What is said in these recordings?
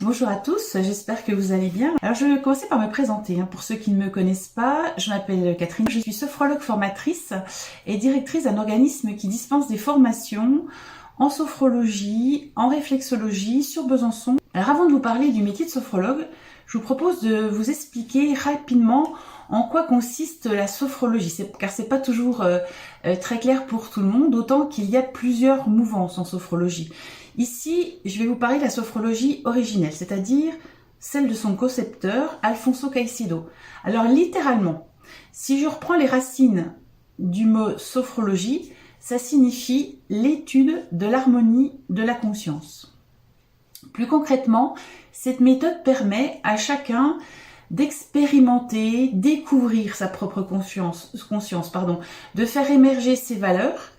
Bonjour à tous, j'espère que vous allez bien. Alors je vais commencer par me présenter. Pour ceux qui ne me connaissent pas, je m'appelle Catherine, je suis sophrologue formatrice et directrice d'un organisme qui dispense des formations en sophrologie, en réflexologie sur Besançon. Alors avant de vous parler du métier de sophrologue, je vous propose de vous expliquer rapidement en quoi consiste la sophrologie, car c'est pas toujours très clair pour tout le monde, d'autant qu'il y a plusieurs mouvances en sophrologie. Ici, je vais vous parler de la sophrologie originelle, c'est-à-dire celle de son concepteur, Alfonso Caicedo. Alors littéralement, si je reprends les racines du mot sophrologie, ça signifie l'étude de l'harmonie de la conscience. Plus concrètement, cette méthode permet à chacun d'expérimenter, découvrir sa propre conscience, de faire émerger ses valeurs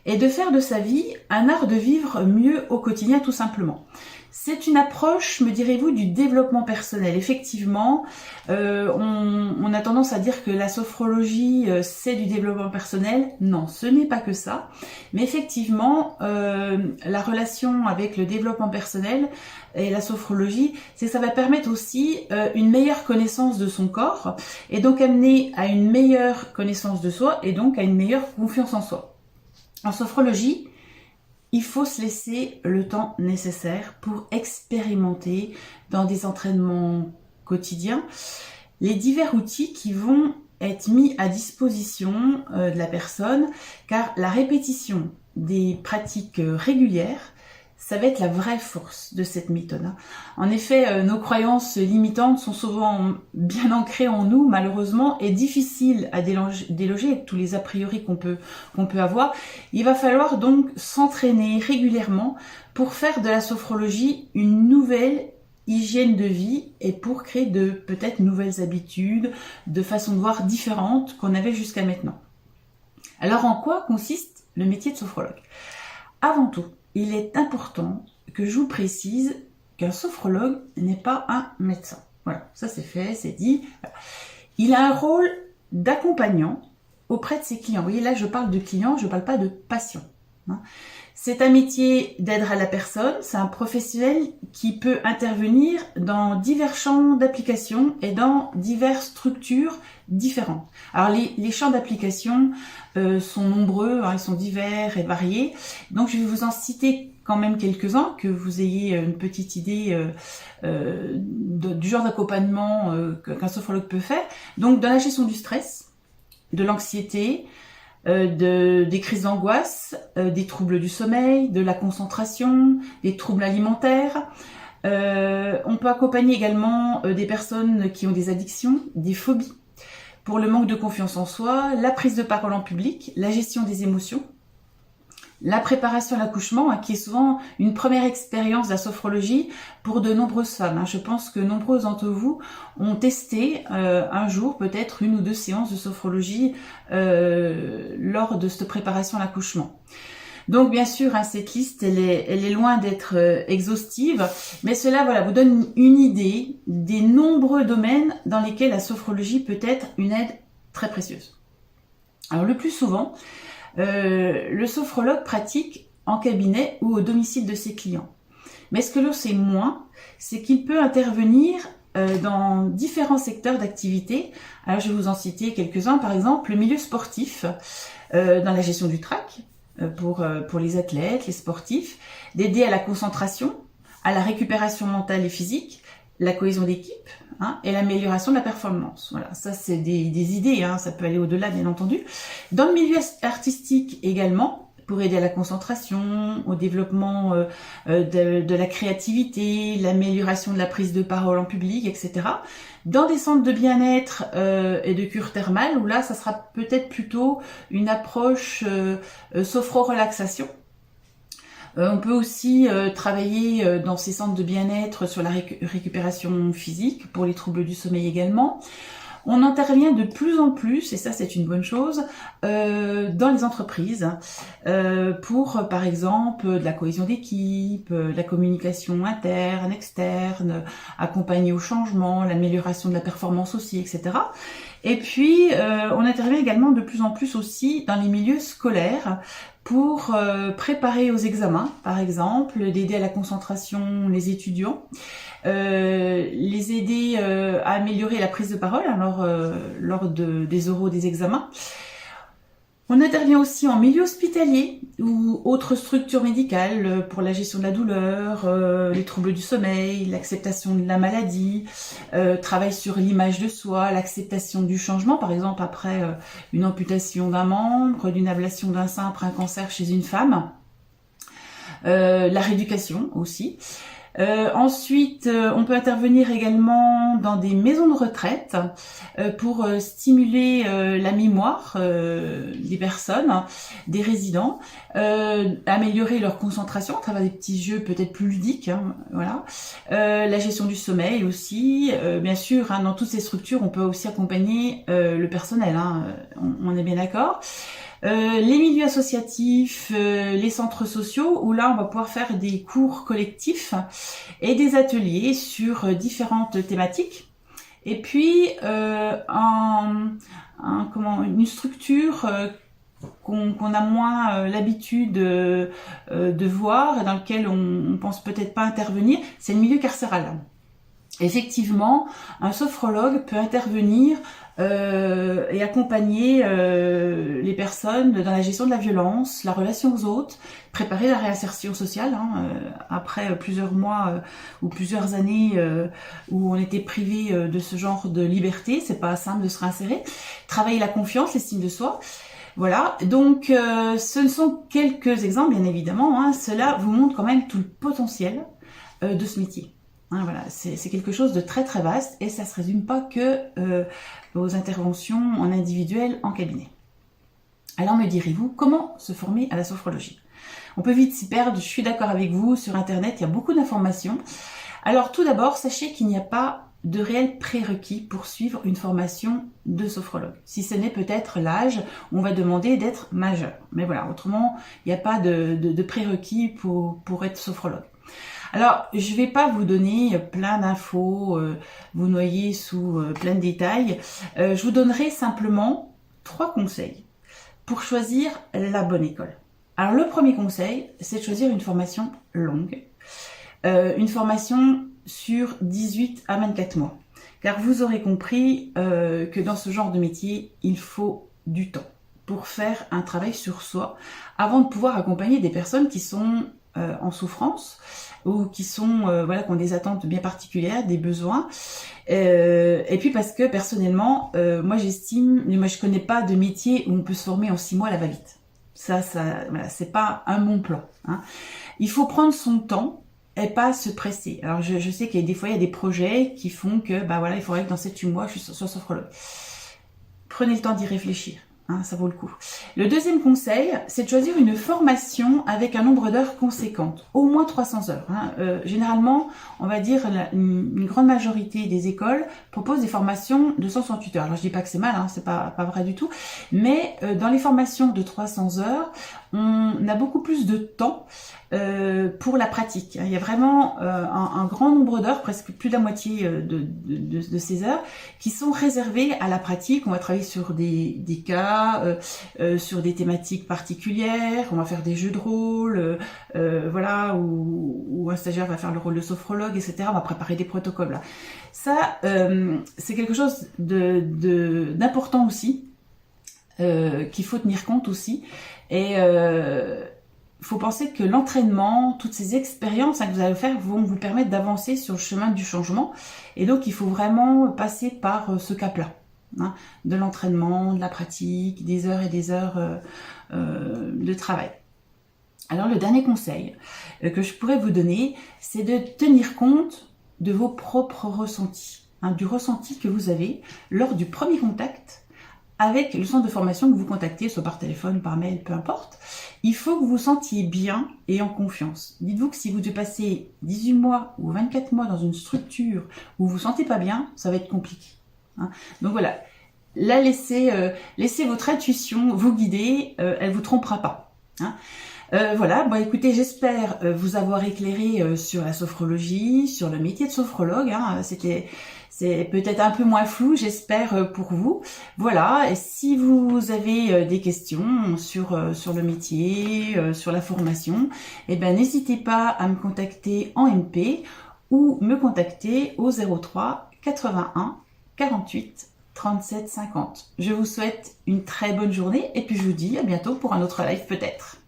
et de faire de sa vie un art de vivre mieux au quotidien tout simplement. C'est une approche, me direz-vous, du développement personnel. Effectivement, on a tendance à dire que la sophrologie, c'est du développement personnel. Non, ce n'est pas que ça. Mais effectivement, la relation avec le développement personnel et la sophrologie, c'est que ça va permettre aussi une meilleure connaissance de son corps et donc amener à une meilleure connaissance de soi et donc à une meilleure confiance en soi. En sophrologie, il faut se laisser le temps nécessaire pour expérimenter dans des entraînements quotidiens les divers outils qui vont être mis à disposition de la personne, car la répétition des pratiques régulières, ça va être la vraie force de cette méthode. En effet, nos croyances limitantes sont souvent bien ancrées en nous, malheureusement, et difficiles à déloger avec tous les a priori qu'on peut avoir. Il va falloir donc s'entraîner régulièrement pour faire de la sophrologie une nouvelle hygiène de vie et pour créer de peut-être nouvelles habitudes, de façons de voir différentes qu'on avait jusqu'à maintenant. Alors en quoi consiste le métier de sophrologue ? Avant tout, il est important que je vous précise qu'un sophrologue n'est pas un médecin. Voilà, ça c'est fait, c'est dit. Voilà. Il a un rôle d'accompagnant auprès de ses clients. Vous voyez, là je parle de clients, je ne parle pas de patients. C'est un métier d'aide à la personne, c'est un professionnel qui peut intervenir dans divers champs d'application et dans diverses structures différentes. Alors les champs d'application sont nombreux, ils sont divers et variés, donc je vais vous en citer quand même quelques-uns, que vous ayez une petite idée du genre d'accompagnement qu'un sophrologue peut faire. Donc dans la gestion du stress, de l'anxiété, des crises d'angoisse, des troubles du sommeil, de la concentration, des troubles alimentaires. On peut accompagner également des personnes qui ont des addictions, des phobies, pour le manque de confiance en soi, la prise de parole en public, la gestion des émotions, la préparation à l'accouchement, qui est souvent une première expérience de la sophrologie pour de nombreuses femmes. Je pense que nombreuses d'entre vous ont testé un jour, peut-être une ou deux séances de sophrologie lors de cette préparation à l'accouchement. Donc bien sûr, cette liste, elle est loin d'être exhaustive, mais cela vous donne une idée des nombreux domaines dans lesquels la sophrologie peut être une aide très précieuse. Alors le plus souvent, le sophrologue pratique en cabinet ou au domicile de ses clients. Mais ce que l'on sait moins, c'est qu'il peut intervenir dans différents secteurs d'activité. Alors je vais vous en citer quelques-uns, par exemple le milieu sportif, dans la gestion du trac, pour les athlètes, les sportifs, d'aider à la concentration, à la récupération mentale et physique, la cohésion d'équipe et l'amélioration de la performance. Voilà, ça c'est des idées, ça peut aller au-delà bien entendu. Dans le milieu artistique également, pour aider à la concentration, au développement de la créativité, l'amélioration de la prise de parole en public, etc. Dans des centres de bien-être et de cure thermale, où là ça sera peut-être plutôt une approche sophro-relaxation. On peut aussi travailler dans ces centres de bien-être sur la récupération physique, pour les troubles du sommeil également. On intervient de plus en plus, et ça c'est une bonne chose, dans les entreprises, pour par exemple de la cohésion d'équipe, la communication interne, externe, accompagner au changement, l'amélioration de la performance aussi, etc. Et puis on intervient également de plus en plus aussi dans les milieux scolaires, pour préparer aux examens, par exemple, d'aider à la concentration les étudiants, les aider à améliorer la prise de parole lors des oraux des examens. On intervient aussi en milieu hospitalier ou autres structures médicales pour la gestion de la douleur, les troubles du sommeil, l'acceptation de la maladie, travail sur l'image de soi, l'acceptation du changement, par exemple après une amputation d'un membre, d'une ablation d'un sein après un cancer chez une femme, la rééducation aussi. Ensuite, on peut intervenir également dans des maisons de retraite pour stimuler la mémoire des personnes, des résidents, améliorer leur concentration à travers des petits jeux peut-être plus ludiques, hein, voilà. La gestion du sommeil aussi, bien sûr, hein, dans toutes ces structures, on peut aussi accompagner le personnel, hein, on est bien d'accord. Les milieux associatifs, les centres sociaux, où là on va pouvoir faire des cours collectifs et des ateliers sur différentes thématiques. Et puis une structure qu'on a moins l'habitude de voir et dans lequel on pense peut-être pas intervenir, c'est le milieu carcéral. Effectivement, un sophrologue peut intervenir et accompagner les personnes dans la gestion de la violence, la relation aux autres, préparer la réinsertion sociale, hein, après plusieurs mois ou plusieurs années où on était privé de ce genre de liberté, c'est pas simple de se réinsérer, travailler la confiance, l'estime de soi. Voilà, donc ce ne sont quelques exemples, bien évidemment, hein, cela vous montre quand même tout le potentiel de ce métier. Hein, voilà, c'est quelque chose de très très vaste et ça ne se résume pas que aux interventions en individuel en cabinet. Alors me direz-vous, comment se former à la sophrologie? On peut vite s'y perdre, je suis d'accord avec vous, sur internet il y a beaucoup d'informations. Alors tout d'abord, sachez qu'il n'y a pas de réels prérequis pour suivre une formation de sophrologue. Si ce n'est peut-être l'âge, on va demander d'être majeur. Mais voilà, autrement, il n'y a pas de prérequis pour être sophrologue. Alors, je ne vais pas vous donner plein d'infos, vous noyer sous plein de détails. Je vous donnerai simplement 3 conseils pour choisir la bonne école. Alors, le premier conseil, c'est de choisir une formation longue. Une formation sur 18 à 24 mois. Car vous aurez compris que dans ce genre de métier, il faut du temps pour faire un travail sur soi avant de pouvoir accompagner des personnes qui sont en souffrance ou qui sont voilà, qui ont des attentes bien particulières, des besoins. Et puis parce que personnellement, moi je connais pas de métier où on peut se former en 6 mois à la va-vite. Ça voilà, c'est pas un bon plan. Hein. Il faut prendre son temps et pas se presser. Alors je sais qu'il y a des fois il y a des projets qui font que bah voilà, il faudrait que dans 7-8 mois je sois sophrologue. Prenez le temps d'y réfléchir. Hein, ça vaut le coup. Le deuxième conseil, c'est de choisir une formation avec un nombre d'heures conséquentes, au moins 300 heures. Hein. Généralement, on va dire une grande majorité des écoles proposent des formations de 168 heures. Alors je dis pas que c'est mal, hein, c'est pas vrai du tout, mais dans les formations de 300 heures, on a beaucoup plus de temps pour la pratique. Il y a vraiment un grand nombre d'heures, presque plus de la moitié de ces heures, qui sont réservées à la pratique. On va travailler sur des cas, sur des thématiques particulières, on va faire des jeux de rôle, voilà, où un stagiaire va faire le rôle de sophrologue, etc. On va préparer des protocoles. Là. Ça, c'est quelque chose d'important aussi, qu'il faut tenir compte aussi. Et il faut penser que l'entraînement, toutes ces expériences que vous allez faire vont vous permettre d'avancer sur le chemin du changement. Et donc, il faut vraiment passer par ce cap-là, hein, de l'entraînement, de la pratique, des heures et des heures de travail. Alors, le dernier conseil que je pourrais vous donner, c'est de tenir compte de vos propres ressentis, hein, du ressenti que vous avez lors du premier contact avec le centre de formation que vous contactez, soit par téléphone, par mail, peu importe. Il faut que vous vous sentiez bien et en confiance. Dites-vous que si vous devez passer 18 mois ou 24 mois dans une structure où vous ne vous sentez pas bien, ça va être compliqué. Hein. Donc voilà, là laissez votre intuition vous guider, elle ne vous trompera pas. Hein. Voilà, bon écoutez, j'espère vous avoir éclairé sur la sophrologie, sur le métier de sophrologue. Hein. C'est peut-être un peu moins flou, j'espère, pour vous. Voilà, et si vous avez des questions sur le métier, sur la formation, eh ben n'hésitez pas à me contacter en MP ou me contacter au 03 81 48 37 50. Je vous souhaite une très bonne journée et puis je vous dis à bientôt pour un autre live peut-être.